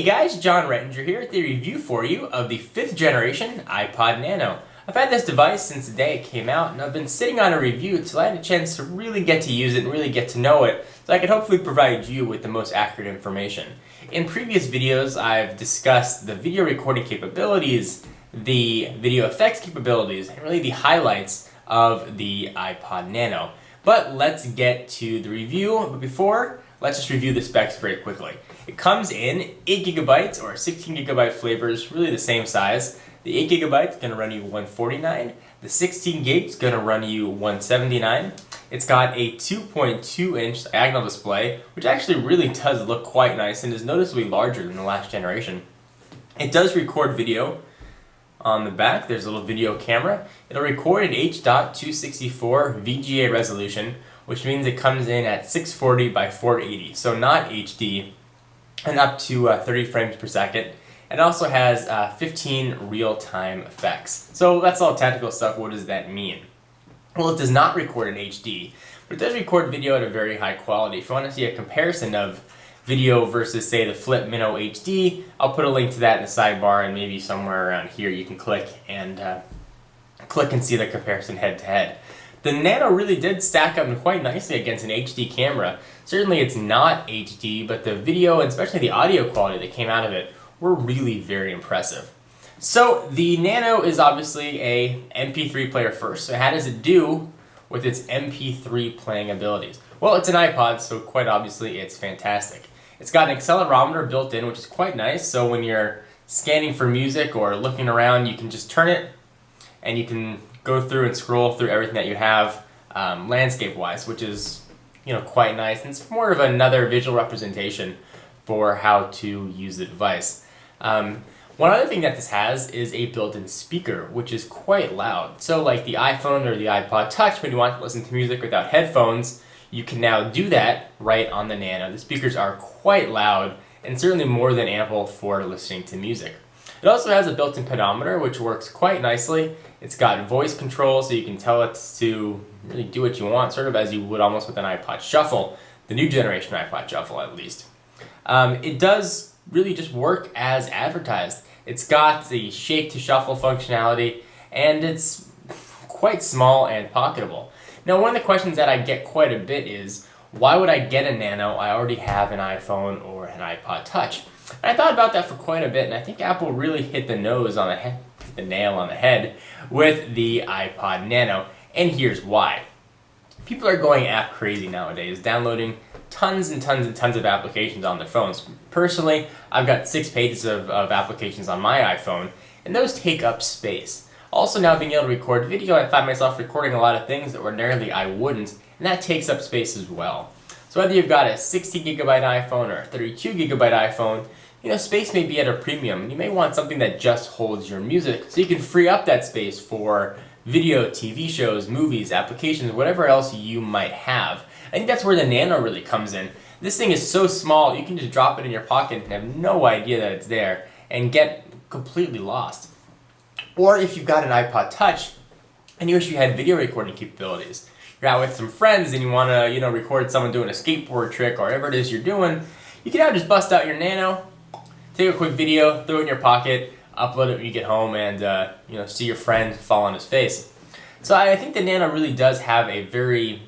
Hey guys, John Rettinger here with the review for you of the 5th generation iPod Nano. I've had this device since the day it came out, and I've been sitting on a review until I had a chance to really get to use it and really get to know it, so I could hopefully provide you with the most accurate information. In previous videos, I've discussed the video recording capabilities, the video effects capabilities, and really the highlights of the iPod Nano. But let's get to the review. But before, let's just review the specs very quickly. It comes in 8GB or 16GB flavors, really the same size. The 8GB is going to run you $149. The 16GB is going to run you $179. It's got a 2.2-inch diagonal display, which actually really does look quite nice and is noticeably larger than the last generation. It does record video. On the back, there's a little video camera. It'll record in H.264 VGA resolution, which means it comes in at 640 by 480, so not HD, and up to 30 frames per second. It also has 15 real-time effects. So that's all technical stuff. What does that mean? Well, it does not record in HD, but it does record video at a very high quality. If you want to see a comparison of video versus, say, the Flip Minnow HD, I'll put a link to that in the sidebar, and maybe somewhere around here you can click and see the comparison head-to-head. The Nano really did stack up quite nicely against an HD camera. Certainly it's not HD, but the video and especially the audio quality that came out of it were really very impressive. So the Nano is obviously a MP3 player first, so how does it do with its MP3 playing abilities? Well, it's an iPod, so quite obviously it's fantastic. It's got an accelerometer built in, which is quite nice, so when you're scanning for music or looking around, you can just turn it and you can go through and scroll through everything that you have landscape-wise, which is quite nice. And it's more of another visual representation for how to use the device. One other thing that this has is a built-in speaker, which is quite loud. So like the iPhone or the iPod Touch, when you want to listen to music without headphones, you can now do that right on the Nano. The speakers are quite loud and certainly more than ample for listening to music. It also has a built-in pedometer, which works quite nicely. It's got voice control, so you can tell it to really do what you want, sort of as you would almost with an iPod Shuffle, the new generation iPod Shuffle at least. It does really just work as advertised. It's got the shake to shuffle functionality, and it's quite small and pocketable. Now, one of the questions that I get quite a bit is, why would I get a Nano? I already have an iPhone or an iPod Touch. And I thought about that for quite a bit, and I think Apple really hit the nail on the head with the iPod Nano, and here's why. People are going app crazy nowadays, downloading tons and tons and tons of applications on their phones. Personally, I've got 6 pages of applications on my iPhone, and those take up space. Also, now being able to record video, I find myself recording a lot of things that ordinarily I wouldn't, and that takes up space as well. So whether you've got a 60GB iPhone or a 32GB iPhone, space may be at a premium. You may want something that just holds your music, so you can free up that space for video, TV shows, movies, applications, whatever else you might have. I think that's where the Nano really comes in. This thing is so small, you can just drop it in your pocket and have no idea that it's there and get completely lost. Or if you've got an iPod Touch and you wish you had video recording capabilities, you're out with some friends and you want to, record someone doing a skateboard trick or whatever it is you're doing, you can now just bust out your Nano, take a quick video, throw it in your pocket, upload it when you get home, and see your friend fall on his face. So I think the Nano really does have a very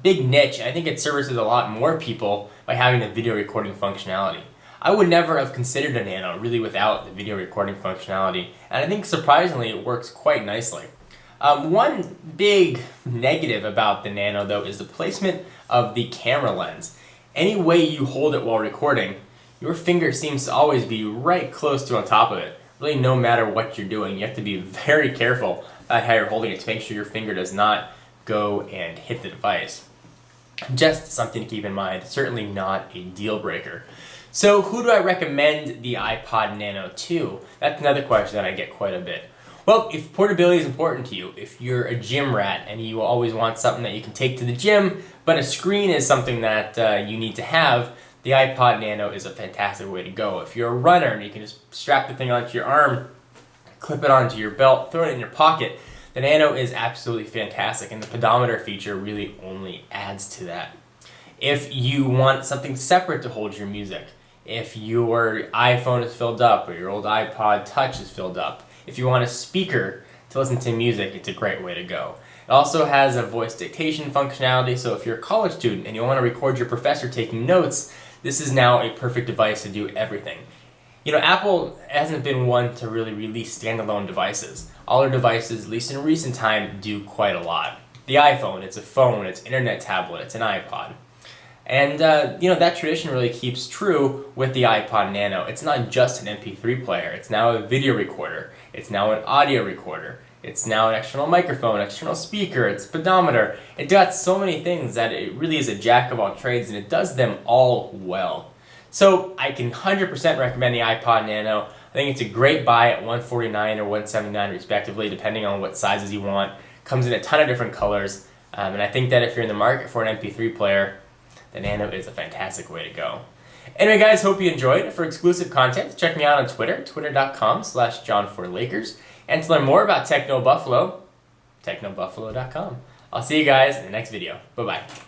big niche. I think it services a lot more people by having the video recording functionality. I would never have considered a Nano really without the video recording functionality, and I think surprisingly it works quite nicely. One big negative about the Nano though is the placement of the camera lens. Any way you hold it while recording, your finger seems to always be right close to on top of it. Really, no matter what you're doing, you have to be very careful about how you're holding it to make sure your finger does not go and hit the device. Just something to keep in mind, certainly not a deal breaker. So who do I recommend the iPod Nano to? That's another question that I get quite a bit. Well, if portability is important to you, if you're a gym rat and you always want something that you can take to the gym, but a screen is something that you need to have, the iPod Nano is a fantastic way to go. If you're a runner and you can just strap the thing onto your arm, clip it onto your belt, throw it in your pocket, the Nano is absolutely fantastic, and the pedometer feature really only adds to that. If you want something separate to hold your music, if your iPhone is filled up or your old iPod Touch is filled up. If you want a speaker to listen to music, it's a great way to go. It also has a voice dictation functionality, so if you're a college student and you want to record your professor taking notes, this is now a perfect device to do everything. You know, Apple hasn't been one to really release standalone devices. All their devices, at least in recent time, do quite a lot. The iPhone, it's a phone, it's an internet tablet, it's an iPod. And, that tradition really keeps true with the iPod Nano. It's not just an MP3 player. It's now a video recorder. It's now an audio recorder. It's now an external microphone, external speaker, it's speedometer. It does so many things that it really is a jack of all trades, and it does them all well. So I can 100% recommend the iPod Nano. I think it's a great buy at $149 or $179 respectively, depending on what sizes you want. Comes in a ton of different colors, and I think that if you're in the market for an MP3 player, the Nano is a fantastic way to go. Anyway, guys, hope you enjoyed. For exclusive content, check me out on Twitter, twitter.com/John4Lakers. And to learn more about TechnoBuffalo, technobuffalo.com. I'll see you guys in the next video. Bye-bye.